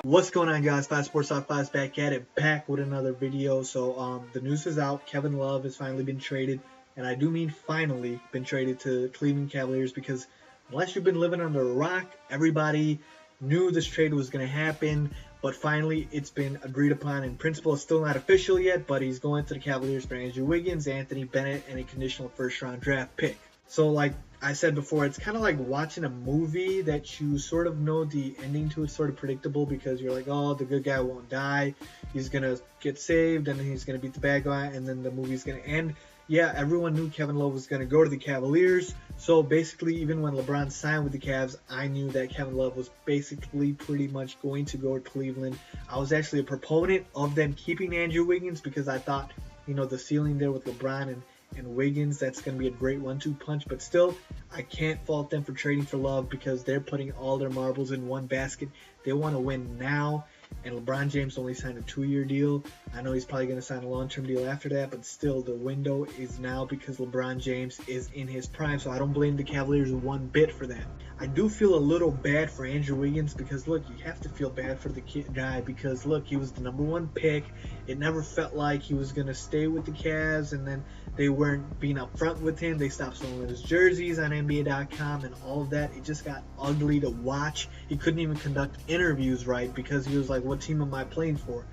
What's going on, guys? 5 Sports 5's back at it, back with another video. So the news is out. Kevin Love has finally been traded, and I do mean finally been traded to Cleveland Cavaliers, because unless you've been living under a rock, everybody knew this trade was going to happen. But finally, it's been agreed upon in principle. It's still not official yet, but he's going to the Cavaliers for Andrew Wiggins, Anthony Bennett, and a conditional first-round draft pick. So, like I said before, it's kind of like watching a movie that you sort of know the ending to. It's sort of predictable because you're like, oh, the good guy won't die. He's going to get saved, and then he's going to beat the bad guy, and then the movie's going to end. Yeah, everyone knew Kevin Love was going to go to the Cavaliers. So basically, even when LeBron signed with the Cavs, I knew that Kevin Love was basically pretty much going to go to Cleveland. I was actually a proponent of them keeping Andrew Wiggins because I thought, the ceiling there with LeBron and Wiggins, that's going to be a great 1-2 punch. But still, I can't fault them for trading for Love because they're putting all their marbles in one basket. They want to win now, and LeBron James only signed a 2-year deal. I know he's probably going to sign a long-term deal after that, but still, the window is now because LeBron James is in his prime, so I don't blame the Cavaliers one bit for that. I do feel a little bad for Andrew Wiggins because, look, you have to feel bad for the guy because, look, he was the #1 pick. It never felt like he was going to stay with the Cavs, and then they weren't being upfront with him. They stopped selling his jerseys on NBA.com and all of that. It just got ugly to watch. He couldn't even conduct interviews right because he was like, what team am I playing for?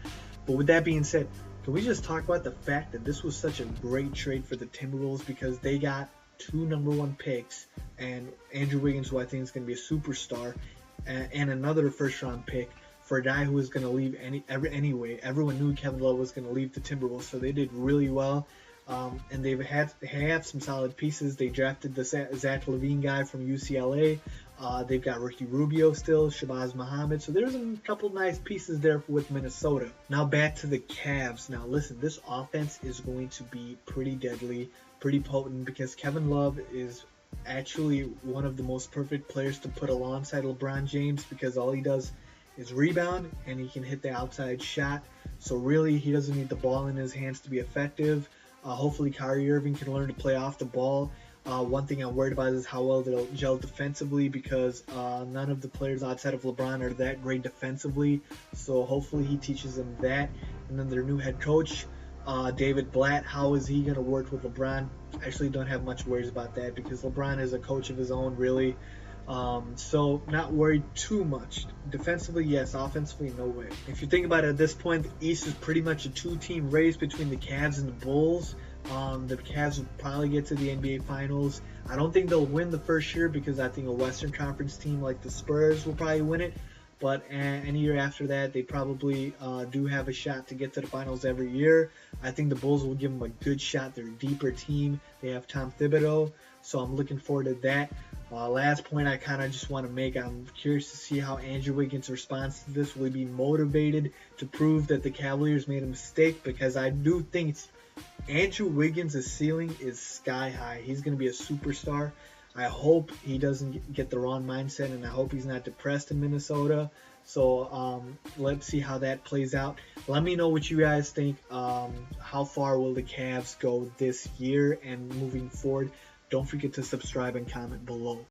But with that being said, can we just talk about the fact that this was such a great trade for the Timberwolves because they got 2 #1 picks and Andrew Wiggins, who I think is going to be a superstar, and another first-round pick for a guy who was going to leave anyway. Everyone knew Kevin Love was going to leave the Timberwolves, so they did really well. And they have some solid pieces. They drafted the Zach LaVine guy from UCLA. They've got Ricky Rubio still, Shabazz Muhammad. So there's a couple nice pieces there with Minnesota. Now back to the Cavs. Now listen, this offense is going to be pretty deadly, pretty potent, because Kevin Love is actually one of the most perfect players to put alongside LeBron James because all he does is rebound and he can hit the outside shot. So really, he doesn't need the ball in his hands to be effective. Hopefully Kyrie Irving can learn to play off the ball. One thing I'm worried about is how well they'll gel defensively because none of the players outside of LeBron are that great defensively. So hopefully he teaches them that. And then their new head coach, David Blatt, how is he going to work with LeBron? I actually don't have much worries about that because LeBron is a coach of his own, really. So not worried too much. Defensively, yes. Offensively, no way. If you think about it, at this point, the East is pretty much a 2-team race between the Cavs and the Bulls. The Cavs will probably get to the NBA Finals. I don't think they'll win the first year because I think a Western Conference team like the Spurs will probably win it. But any year after that, they probably do have a shot to get to the finals every year. I think the Bulls will give them a good shot. They're a deeper team. They have Tom Thibodeau, so I'm looking forward to that. Last point I kind of just want to make, I'm curious to see how Andrew Wiggins responds to this. Will he be motivated to prove that the Cavaliers made a mistake? Because I do think Andrew Wiggins' ceiling is sky high. He's going to be a superstar. I hope he doesn't get the wrong mindset, and I hope he's not depressed in Minnesota. So let's see how that plays out. Let me know what you guys think. How far will the Cavs go this year and moving forward? Don't forget to subscribe and comment below.